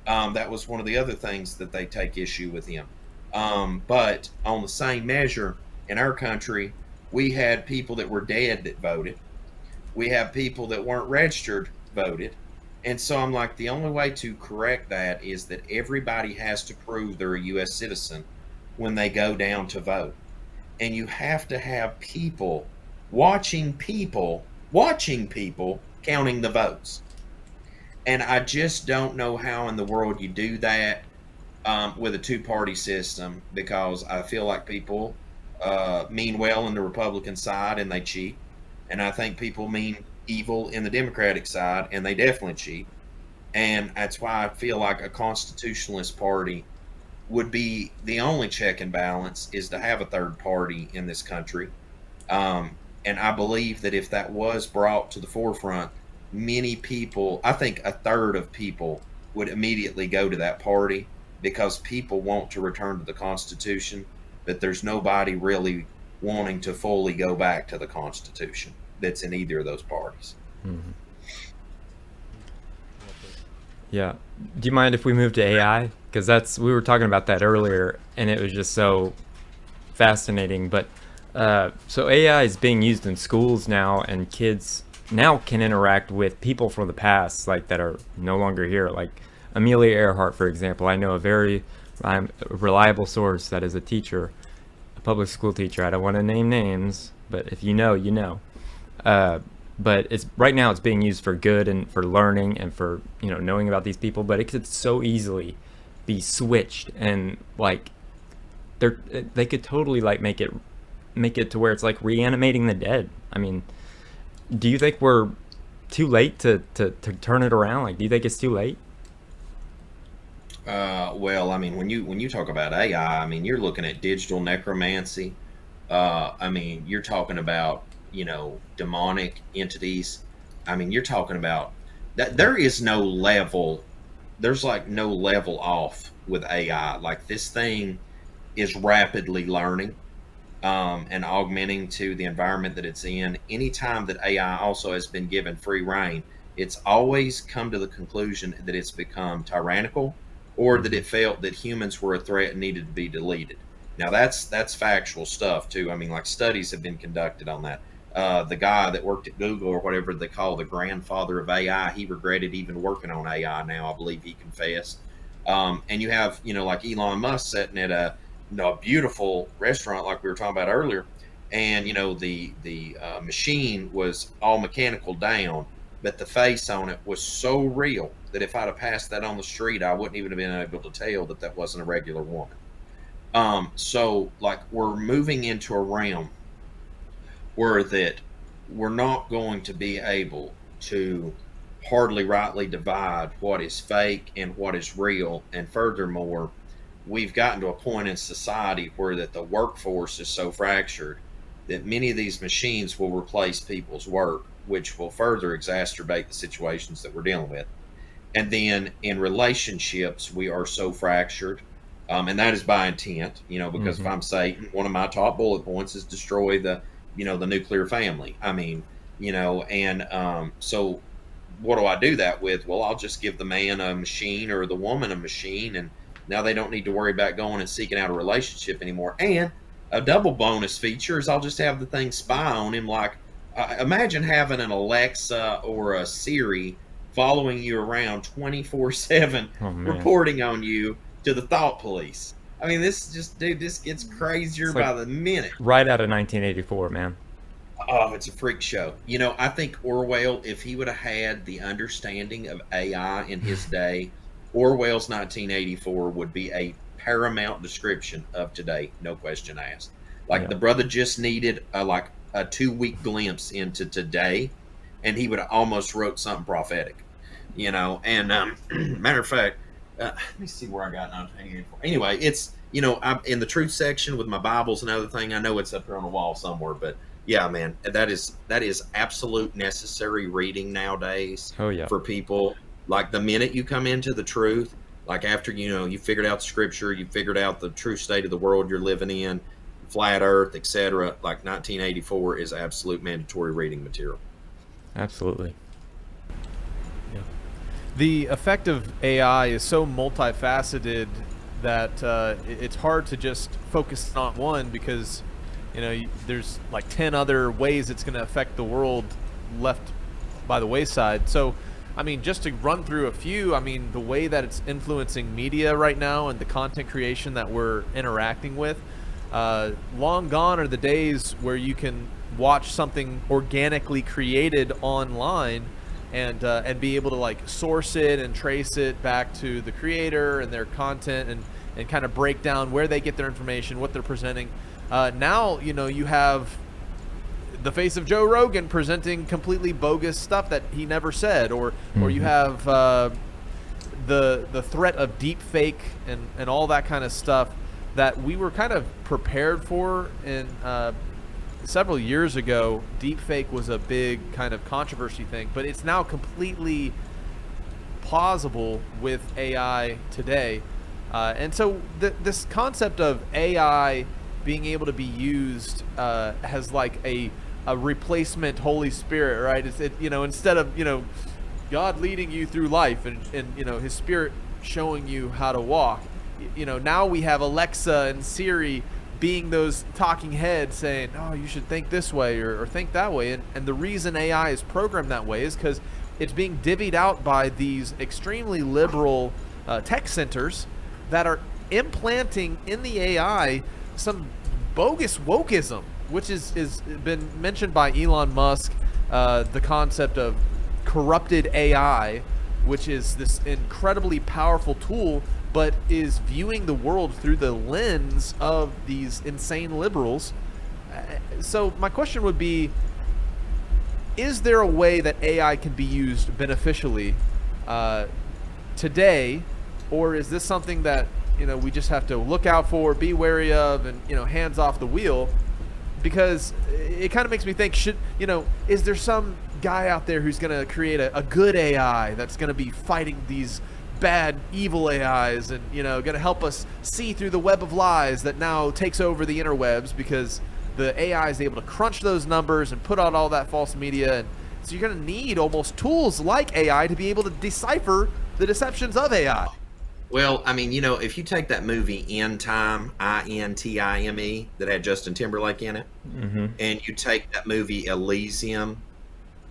That was one of the other things that they take issue with him. But on the same measure, in our country, we had people that were dead that voted. We have people that weren't registered voted. And so I'm like, the only way to correct that is that everybody has to prove they're a U.S. citizen when they go down to vote. And you have to have people watching people counting the votes. And I just don't know how in the world you do that with a two-party system, because I feel like people mean well in the Republican side and they cheat. And I think people mean evil in the Democratic side and they definitely cheat. And that's why I feel like a constitutionalist party would be the only check and balance, is to have a third party in this country. And I believe that if that was brought to the forefront, many people, I think a third of people, would immediately go to that party, because people want to return to the Constitution, but there's nobody really wanting to fully go back to the Constitution that's in either of those parties. Mm-hmm. Yeah. Do you mind if we move to AI? Because we were talking about that earlier, and it was just so fascinating. But so AI is being used in schools now, and kids now can interact with people from the past, like, that are no longer here. Like Amelia Earhart, for example. I know a very reliable source that is a teacher, a public school teacher. I don't want to name names, but if you know, you know. But right now it's being used for good and for learning and for, knowing about these people. But it could so easily be switched, and like they could totally like make it to where it's like reanimating the dead. I mean, do you think we're too late to turn it around? Like, do you think it's too late? Well, I mean, when you talk about AI, I mean, you're looking at digital necromancy. I mean, you're talking about, demonic entities. I mean, you're talking about that. There's like no level off with AI. Like, this thing is rapidly learning. and augmenting to the environment that it's in. Anytime that AI also has been given free reign, it's always come to the conclusion that it's become tyrannical, or that it felt that humans were a threat and needed to be deleted. Now that's factual stuff too. I mean, like, studies have been conducted on that. The guy that worked at Google, or whatever they call the grandfather of AI, he regretted even working on AI. Now I believe he confessed. And you have, like Elon Musk sitting at a beautiful restaurant like we were talking about earlier, and the machine was all mechanical down, but the face on it was so real that if I'd have passed that on the street, I wouldn't even have been able to tell that that wasn't a regular woman. So, like, we're moving into a realm where that we're not going to be able to hardly rightly divide what is fake and what is real. And furthermore, we've gotten to a point in society where that the workforce is so fractured that many of these machines will replace people's work, which will further exacerbate the situations that we're dealing with. And then in relationships, we are so fractured, and that is by intent, because if I'm Satan, one of my top bullet points is destroy the nuclear family. I mean, and so what do I do that with? Well, I'll just give the man a machine or the woman a machine, and now they don't need to worry about going and seeking out a relationship anymore. And a double bonus feature is I'll just have the thing spy on him. Like, imagine having an Alexa or a Siri following you around 24/7, reporting on you to the thought police. I mean, this gets crazier by the minute. Right out of 1984, man. Oh, it's a freak show. I think Orwell, if he would have had the understanding of AI in his day, Orwell's 1984 would be a paramount description of today, no question asked. Like, the brother just needed a 2-week glimpse into today, and he would have almost wrote something prophetic, And matter of fact, let me see where I got 1984. Anyway, it's I'm in the truth section with my Bibles and other thing. I know it's up here on the wall somewhere, but yeah, man, that is absolute necessary reading nowadays. Oh yeah, for people. Like, the minute you come into the truth, like after you figured out the scripture, you figured out the true state of the world you're living in, flat Earth, etc. Like, 1984 is absolute mandatory reading material. Absolutely. The effect of AI is so multifaceted that it's hard to just focus on one, because there's like 10 other ways it's going to affect the world left by the wayside. So, I mean, just to run through a few, I mean, the way that it's influencing media right now and the content creation that we're interacting with, long gone are the days where you can watch something organically created online and be able to like source it and trace it back to the creator and their content, and kind of break down where they get their information, what they're presenting. Now, you have the face of Joe Rogan presenting completely bogus stuff that he never said, or you have the threat of deep fake and all that kind of stuff that we were kind of prepared for. And several years ago, deep fake was a big kind of controversy thing, but it's now completely plausible with AI today. And so this concept of AI being able to be used has like a replacement Holy Spirit, right? Instead of God leading you through life and His Spirit showing you how to walk, now we have Alexa and Siri being those talking heads saying, oh, you should think this way or think that way. And the reason AI is programmed that way is because it's being divvied out by these extremely liberal tech centers that are implanting in the AI some bogus wokeism, which is been mentioned by Elon Musk, the concept of corrupted AI, which is this incredibly powerful tool, but is viewing the world through the lens of these insane liberals. So my question would be, is there a way that AI can be used beneficially today, or is this something that we just have to look out for, be wary of, and hands off the wheel? Because it kind of makes me think, is there some guy out there who's going to create a good AI that's going to be fighting these bad, evil AIs and going to help us see through the web of lies that now takes over the interwebs? Because the AI is able to crunch those numbers and put out all that false media. And so you're going to need almost tools like AI to be able to decipher the deceptions of AI. Well, I mean, if you take that movie In Time, Intime, that had Justin Timberlake in it, and you take that movie Elysium,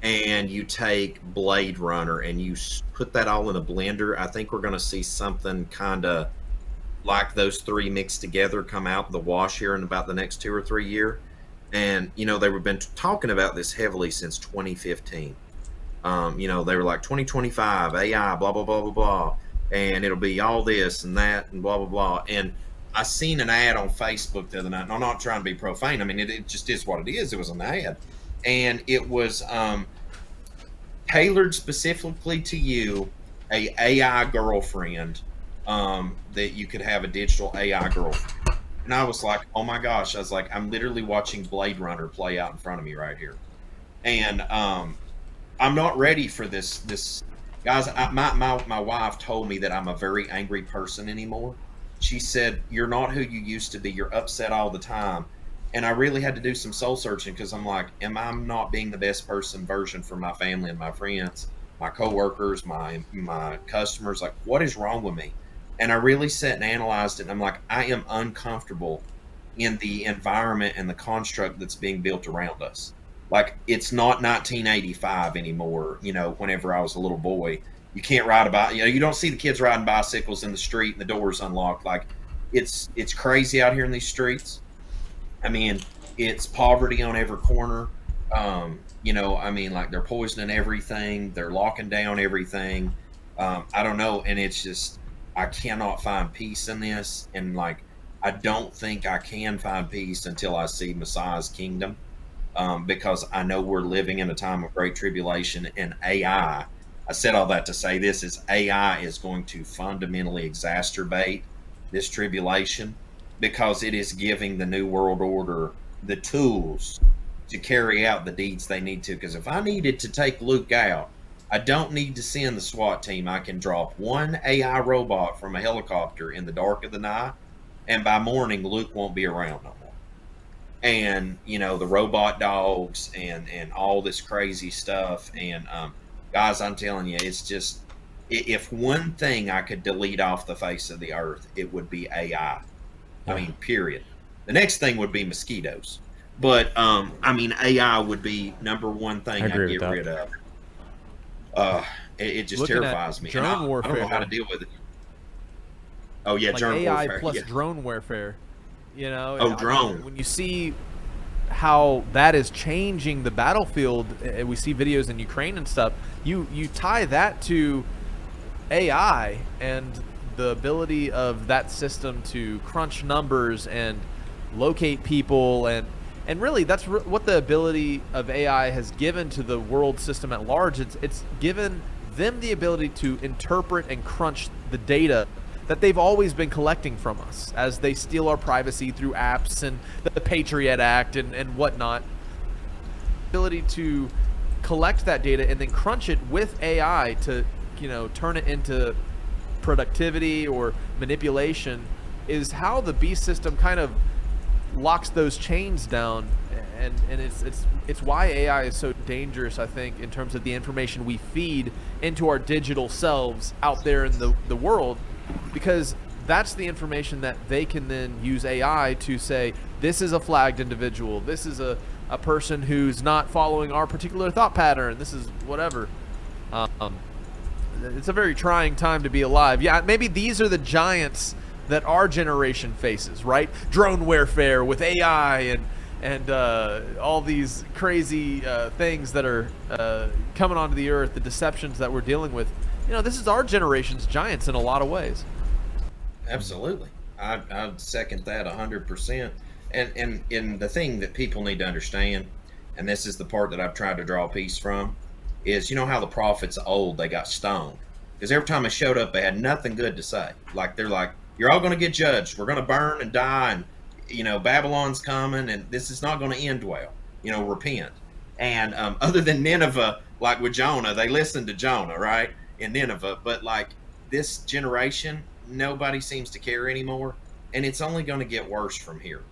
and you take Blade Runner, and you put that all in a blender, I think we're going to see something kind of like those three mixed together come out the wash here in about the next 2 or 3 years. And, they've been talking about this heavily since 2015. They were like 2025, AI, blah, blah, blah, blah, blah. And it'll be all this and that and blah, blah, blah. And I seen an ad on Facebook the other night, and I'm not trying to be profane. I mean, it just is what it is. It was an ad. And it was tailored specifically to you, a AI girlfriend, that you could have a digital AI girlfriend. And I was like, oh my gosh. I was like, I'm literally watching Blade Runner play out in front of me right here. And I'm not ready for this. Guys, my wife told me that I'm a very angry person anymore. She said, you're not who you used to be. You're upset all the time. And I really had to do some soul searching, because I'm like, am I not being the best version for my family and my friends, my coworkers, my customers? Like, what is wrong with me? And I really sat and analyzed it. And I'm like, I am uncomfortable in the environment and the construct that's being built around us. Like, it's not 1985 anymore. Whenever I was a little boy, you can't ride a bike. You don't see the kids riding bicycles in the street and the doors unlocked. Like, it's crazy out here in these streets. I mean, it's poverty on every corner. Like, they're poisoning everything. They're locking down everything. I don't know. And it's just, I cannot find peace in this. And like, I don't think I can find peace until I see Messiah's kingdom. Because I know we're living in a time of great tribulation, and AI, I said all that to say this, is AI is going to fundamentally exacerbate this tribulation, because it is giving the New World Order the tools to carry out the deeds they need to. Because if I needed to take Luke out, I don't need to send the SWAT team. I can drop one AI robot from a helicopter in the dark of the night, and by morning, Luke won't be around no more. And the robot dogs and all this crazy stuff. And guys, I'm telling you, it's just, if one thing I could delete off the face of the earth, it would be AI. I mean, period. The next thing would be mosquitoes, but AI would be number one thing I'd get rid of. It just terrifies me. Drone warfare. I don't know how to deal with it. Oh yeah, like drone AI warfare plus drone warfare. Drone. When you see how that is changing the battlefield, and we see videos in Ukraine and stuff, you tie that to AI and the ability of that system to crunch numbers and locate people, and really that's what the ability of AI has given to the world system at large. It's given them the ability to interpret and crunch the data that they've always been collecting from us as they steal our privacy through apps and the Patriot Act and whatnot. Ability to collect that data and then crunch it with AI to, turn it into productivity or manipulation is how the beast system kind of locks those chains down. And it's why AI is so dangerous, I think, in terms of the information we feed into our digital selves out there in the world. Because that's the information that they can then use AI to say, this is a flagged individual, this is a person who's not following our particular thought pattern, this is whatever. It's a very trying time to be alive. Yeah, maybe these are the giants that our generation faces, right? Drone warfare with AI and all these crazy things that are coming onto the earth, the deceptions that we're dealing with. This is our generation's giants in a lot of ways. Absolutely. I'd second that 100%. And the thing that people need to understand, and this is the part that I've tried to draw peace from, is how the prophets of old, they got stoned. Because every time they showed up, they had nothing good to say. Like, they're like, you're all going to get judged. We're going to burn and die. And, Babylon's coming, and this is not going to end well. Repent. And other than Nineveh, like with Jonah, they listened to Jonah, right? In Nineveh, but like this generation, nobody seems to care anymore, and it's only going to get worse from here.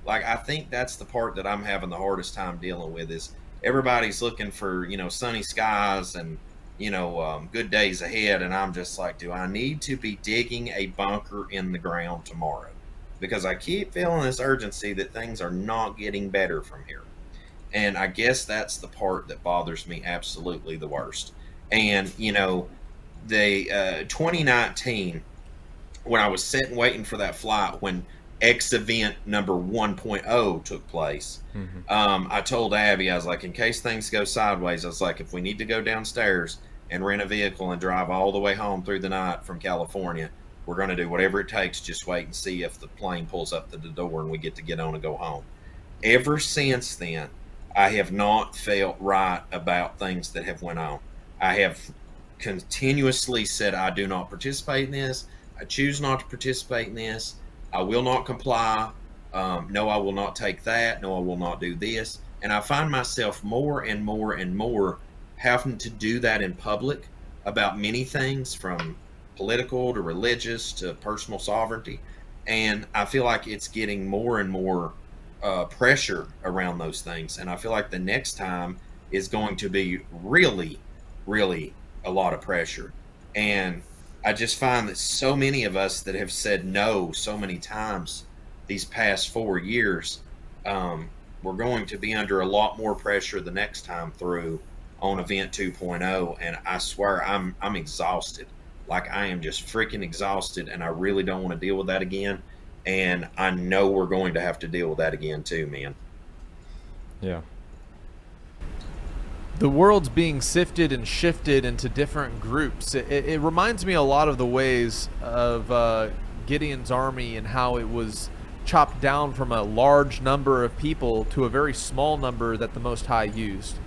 Like, I think that's the part that I'm having the hardest time dealing with is everybody's looking for, sunny skies and, good days ahead. And I'm just like, do I need to be digging a bunker in the ground tomorrow? Because I keep feeling this urgency that things are not getting better from here. And I guess that's the part that bothers me absolutely the worst. And, the 2019, when I was sitting waiting for that flight, when X event number 1.0 took place, I told Abby, I was like, in case things go sideways, I was like, if we need to go downstairs and rent a vehicle and drive all the way home through the night from California, we're going to do whatever it takes. Just wait and see if the plane pulls up to the door and we get on and go home. Ever since then, I have not felt right about things that have went on. I have continuously said I do not participate in this. I choose not to participate in this. I will not comply. No, I will not take that. No, I will not do this. And I find myself more and more and more having to do that in public about many things, from political to religious to personal sovereignty. And I feel like it's getting more and more pressure around those things. And I feel like the next time is going to be really, really a lot of pressure. And I just find that so many of us that have said no so many times these past 4 years, we're going to be under a lot more pressure the next time through on Event 2.0. And I swear I'm exhausted. Like, I am just freaking exhausted, and I really don't want to deal with that again. And I know we're going to have to deal with that again too, man. Yeah. The world's being sifted and shifted into different groups. It reminds me a lot of the ways of Gideon's army and how it was chopped down from a large number of people to a very small number that the Most High used.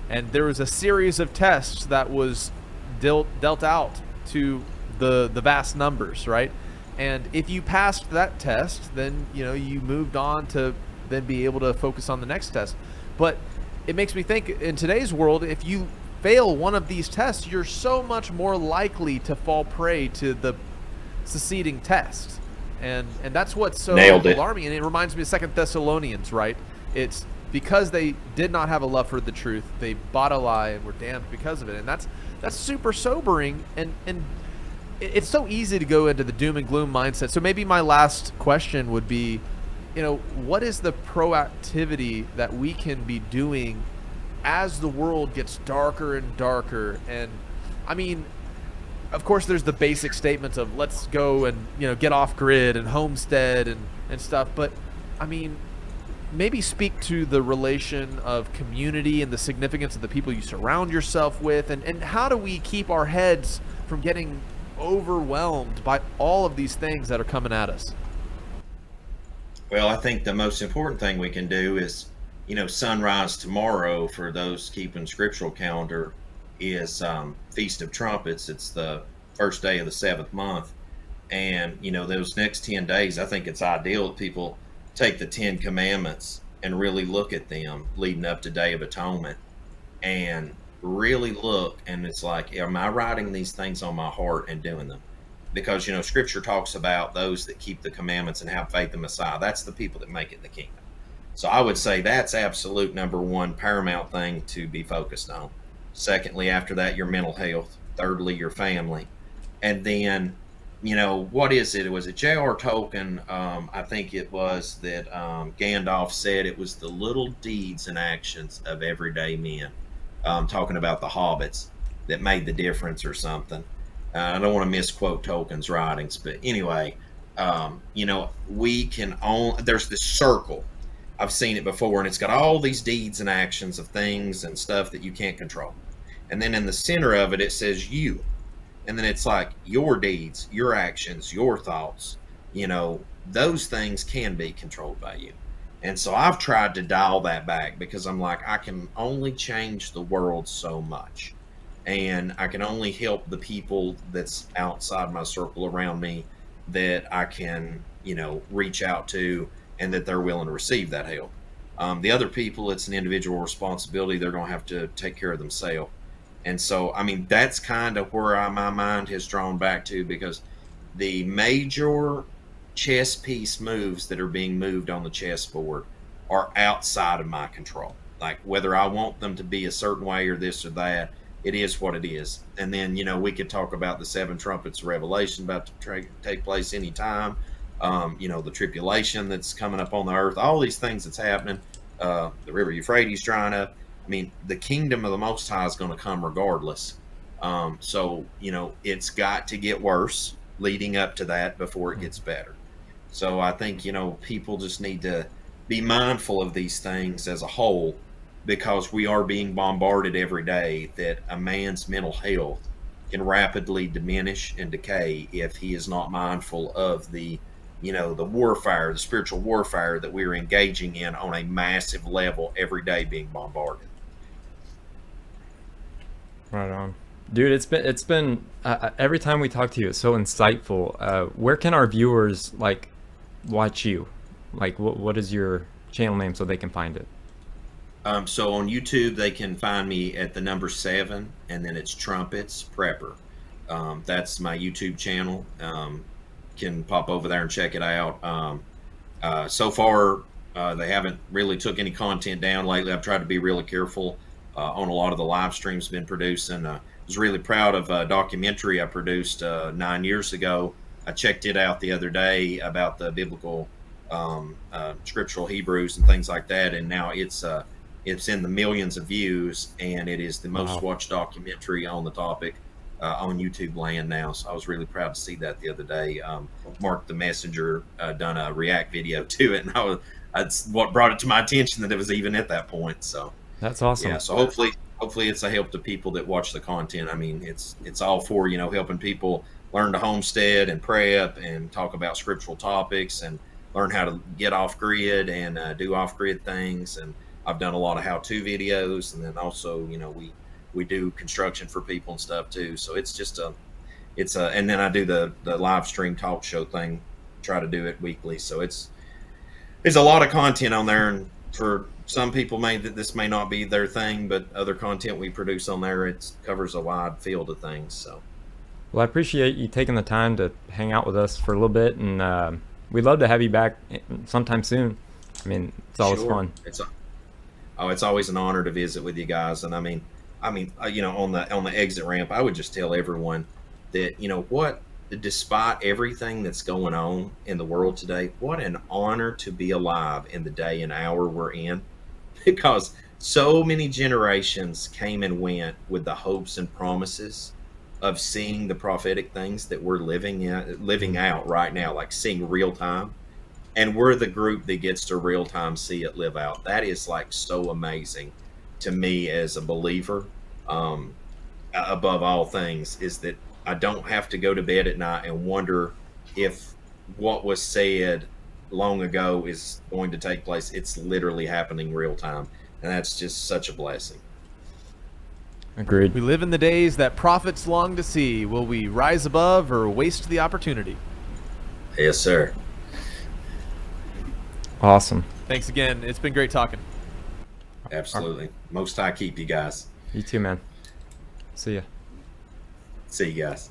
And there was a series of tests that was dealt out to the vast numbers, right? And if you passed that test, then you moved on to then be able to focus on the next test. But it makes me think, in today's world, if you fail one of these tests, you're so much more likely to fall prey to the succeeding test. And that's what's so alarming. And it reminds me of 2 Thessalonians, right? It's because they did not have a love for the truth, they bought a lie and were damned because of it. And that's super sobering. And it's so easy to go into the doom and gloom mindset. So maybe my last question would be, what is the proactivity that we can be doing as the world gets darker and darker? And I mean, of course, there's the basic statements of let's go and, get off grid and homestead and stuff. But I mean, maybe speak to the relation of community and the significance of the people you surround yourself with. And how do we keep our heads from getting overwhelmed by all of these things that are coming at us? Well, I think the most important thing we can do is, sunrise tomorrow, for those keeping scriptural calendar, is Feast of Trumpets. It's the first day of the 7th month. And, those next 10 days, I think it's ideal that people take the 10 commandments and really look at them leading up to Day of Atonement and really look. And it's like, am I writing these things on my heart and doing them? Because, scripture talks about those that keep the commandments and have faith in Messiah. That's the people that make it in the kingdom. So I would say that's absolute number one paramount thing to be focused on. Secondly, after that, your mental health. Thirdly, your family. And then, what is it? Was it J.R. Tolkien? I think it was that Gandalf said it was the little deeds and actions of everyday men. Talking about the hobbits that made the difference or something. I don't want to misquote Tolkien's writings, but anyway, we can only, there's this circle. I've seen it before, and it's got all these deeds and actions of things and stuff that you can't control. And then in the center of it, it says you. And then it's like your deeds, your actions, your thoughts, those things can be controlled by you. And so I've tried to dial that back, because I'm like, I can only change the world so much. And I can only help the people that's outside my circle around me that I can, reach out to, and that they're willing to receive that help. The other people, it's an individual responsibility. They're going to have to take care of themselves. And so, I mean, that's kind of where my mind has drawn back to, because the major chess piece moves that are being moved on the chessboard are outside of my control. Like whether I want them to be a certain way or this or that, it is what it is. And then, we could talk about the seven trumpets of Revelation about to take place anytime. The tribulation that's coming up on the earth, all these things that's happening, the river Euphrates drying up. I mean, the kingdom of the Most High is going to come regardless. So, it's got to get worse leading up to that before it gets better. So I think, people just need to be mindful of these things as a whole, because we are being bombarded every day that a man's mental health can rapidly diminish and decay if he is not mindful of the warfare, the spiritual warfare that we're engaging in on a massive level every day, being bombarded. Right on. Dude, it's been every time we talk to you, it's so insightful. Where can our viewers watch you? What is your channel name so they can find it? So on YouTube, they can find me at the number 7, and then it's Trumpets Prepper. That's my YouTube channel. Can pop over there and check it out. So far, they haven't really took any content down lately. I've tried to be really careful on a lot of the live streams been producing. I was really proud of a documentary I produced 9 years ago. I checked it out the other day about the biblical scriptural Hebrews and things like that, and now it's in the millions of views, and it is the most watched documentary on the topic on YouTube land now. So I was really proud to see that the other day. Mark the Messenger done a react video to it, and that's what brought it to my attention that it was even at that point. So that's awesome. Yeah, so hopefully it's a help to people that watch the content. I mean, it's all for helping people learn to homestead and prep and talk about scriptural topics and learn how to get off grid and do off grid things. And I've done a lot of how-to videos, and then also we do construction for people and stuff too. So it's just and then I do the live stream talk show thing, try to do it weekly. So there's a lot of content on there, and for some people this may not be their thing, but other content we produce on there, it covers a wide field of things. So well, I appreciate you taking the time to hang out with us for a little bit, and we'd love to have you back sometime soon. I mean, it's always fun. It's always an honor to visit with you guys. And I mean, on the exit ramp, I would just tell everyone that, despite everything that's going on in the world today, what an honor to be alive in the day and hour we're in, because so many generations came and went with the hopes and promises of seeing the prophetic things that we're living out right now, like seeing real time. And we're the group that gets to real time see it live out. That is so amazing to me as a believer. Above all things, is that I don't have to go to bed at night and wonder if what was said long ago is going to take place. It's literally happening real time. And that's just such a blessing. Agreed. We live in the days that prophets long to see. Will we rise above or waste the opportunity? Yes, sir. Awesome. Thanks again. It's been great talking. Absolutely. Most High keep you guys. You too, man. See ya. See you guys.